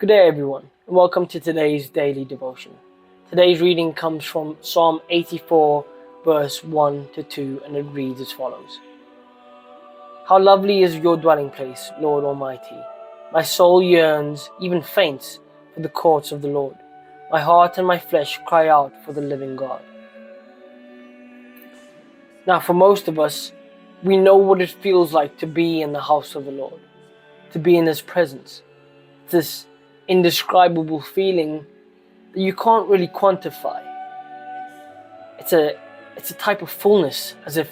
Good day, everyone, and welcome to today's daily devotion. Today's reading comes from Psalm 84, verse 1 to 2, and it reads as follows. How lovely is your dwelling place, Lord Almighty! My soul yearns, even faints, for the courts of the Lord. My heart and my flesh cry out for the living God. Now, for most of us, we know what it feels like to be in the house of the Lord, to be in His presence. This indescribable feeling that you can't really quantify. It's a type of fullness, as if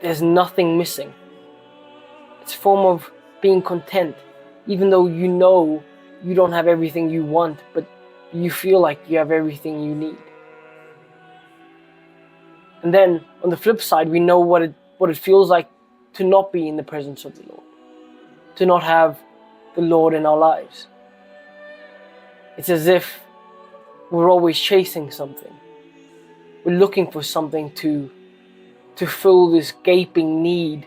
there's nothing missing. It's a form of being content, even though you know you don't have everything you want, but you feel like you have everything you need. And then on the flip side, we know what it feels like to not be in the presence of the Lord, to not have the Lord in our lives. It's as if we're always chasing something. We're looking for something to fill this gaping need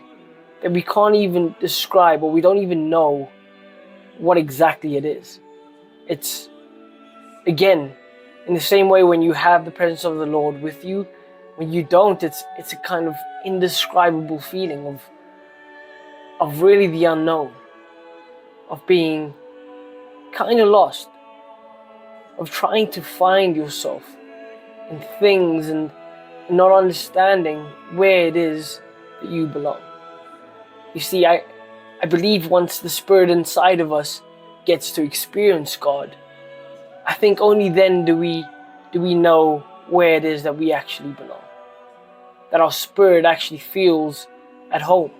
that we can't even describe, or we don't even know what exactly it is. It's, again, in the same way when you have the presence of the Lord with you, when you don't, it's a kind of indescribable feeling of really the unknown, of being kind of lost, of trying to find yourself in things and not understanding where it is that you belong. You see, I believe once the Spirit inside of us gets to experience God, I think only then do we know where it is that we actually belong, that our spirit actually feels at home.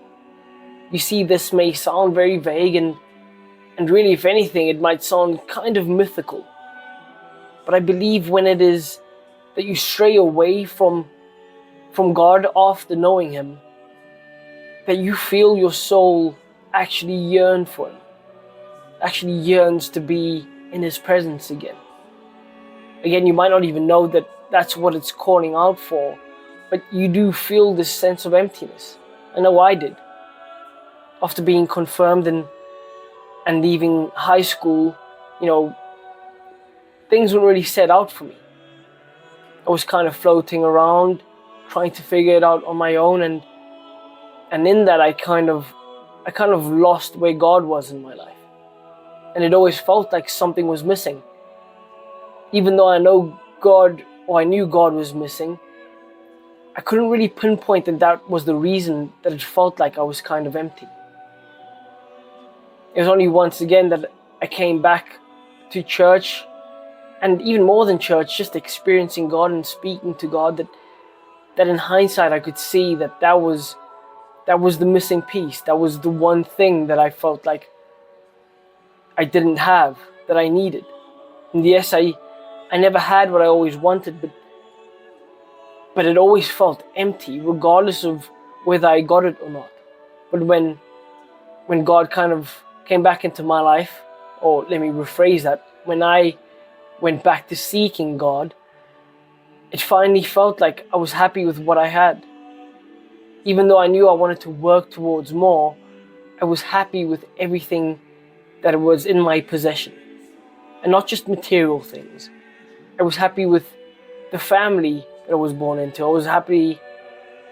You see, this may sound very vague, and really, if anything, it might sound kind of mythical. But I believe when it is that you stray away from God after knowing Him, that you feel your soul actually yearn for Him, actually yearns to be in His presence again. Again, you might not even know that that's what it's calling out for, but you do feel this sense of emptiness. I know I did. After being confirmed and leaving high school, things weren't really set out for me. I was kind of floating around, trying to figure it out on my own, and in that I kind of lost where God was in my life. And it always felt like something was missing. Even though I knew God was missing, I couldn't really pinpoint that was the reason that it felt like I was kind of empty. It was only once again that I came back to church, and even more than church, just experiencing God and speaking to God, that in hindsight I could see that was the missing piece. That was the one thing that I felt like I didn't have, that I needed. And yes, I never had what I always wanted, but it always felt empty, regardless of whether I got it or not. But when God kind of came back into my life, or let me rephrase that, when I went back to seeking God, it finally felt like I was happy with what I had. Even though I knew I wanted to work towards more, I was happy with everything that was in my possession. And not just material things. I was happy with the family that I was born into. I was happy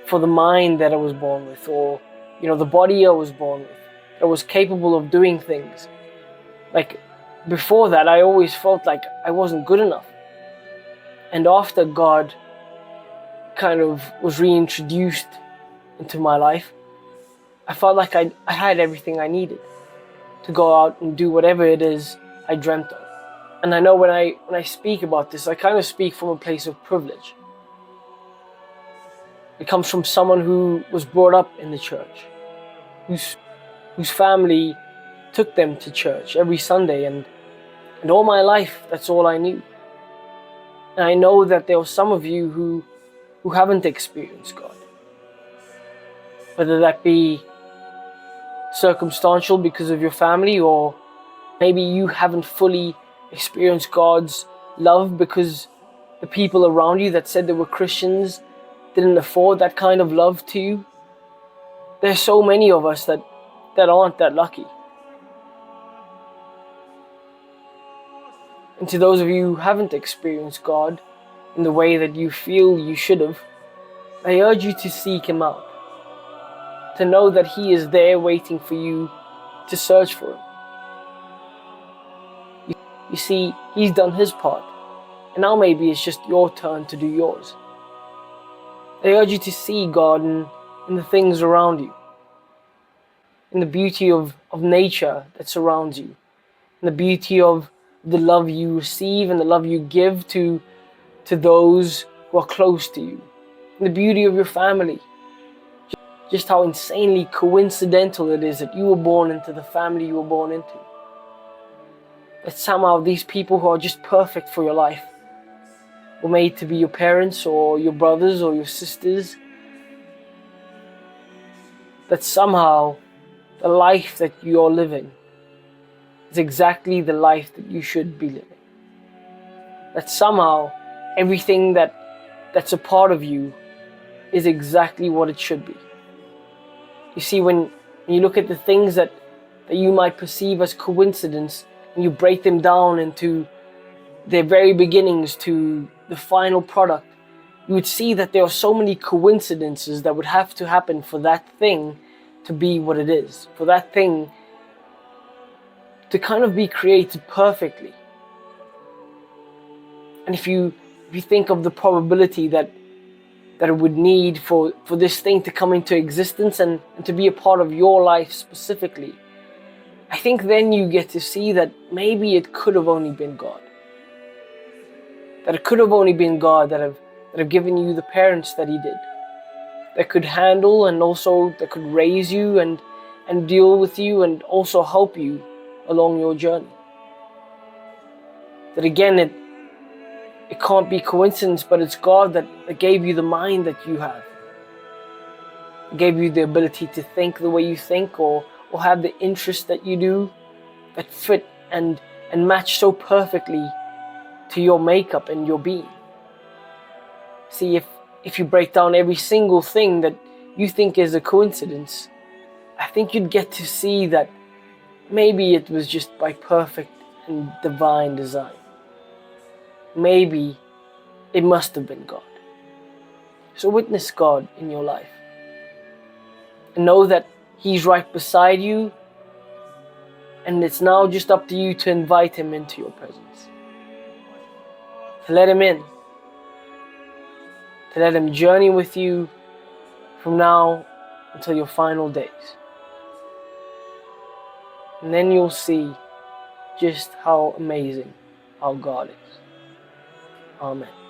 for the mind that I was born with, or the body I was born with. I was capable of doing things. Like before that, I always felt like I wasn't good enough. And after God kind of was reintroduced into my life, I felt like I had everything I needed to go out and do whatever it is I dreamt of. And I know when I speak about this, I kind of speak from a place of privilege. It comes from someone who was brought up in the church, whose family took them to church every Sunday, and all my life, that's all I knew. And I know that there are some of you who haven't experienced God. Whether that be circumstantial because of your family, or maybe you haven't fully experienced God's love because the people around you that said they were Christians didn't afford that kind of love to you. There's so many of us that aren't that lucky. And to those of you who haven't experienced God in the way that you feel you should have, I urge you to seek Him out, to know that He is there waiting for you to search for Him. You see, He's done His part, and now maybe it's just your turn to do yours. I urge you to see God in the things around you, in the beauty of nature that surrounds you, in the beauty of the love you receive and the love you give to those who are close to you, in the beauty of your family. Just how insanely coincidental it is that you were born into the family you were born into. That somehow these people who are just perfect for your life were made to be your parents or your brothers or your sisters. That somehow the life that you're living is exactly the life that you should be living. That somehow everything that's a part of you is exactly what it should be. You see, when you look at the things that you might perceive as coincidence, and you break them down into their very beginnings to the final product, you would see that there are so many coincidences that would have to happen for that thing to be what it is, for that thing to kind of be created perfectly. And if you think of the probability that it would need for this thing to come into existence and to be a part of your life specifically, I think then you get to see that maybe it could have only been God. That it could have only been God that have given you the parents that He did, that could handle and also that could raise you and deal with you and also help you along your journey. That again, it can't be coincidence, but it's God that gave you the mind that you have. It gave you the ability to think the way you think or have the interests that you do that fit and match so perfectly to your makeup and your being. See, if you break down every single thing that you think is a coincidence, I think you'd get to see that maybe it was just by perfect and divine design. Maybe it must have been God. So witness God in your life. And know that He's right beside you, and it's now just up to you to invite Him into your presence. To let Him in. To let Him journey with you from now until your final days. And then you'll see just how amazing our God is. Amen.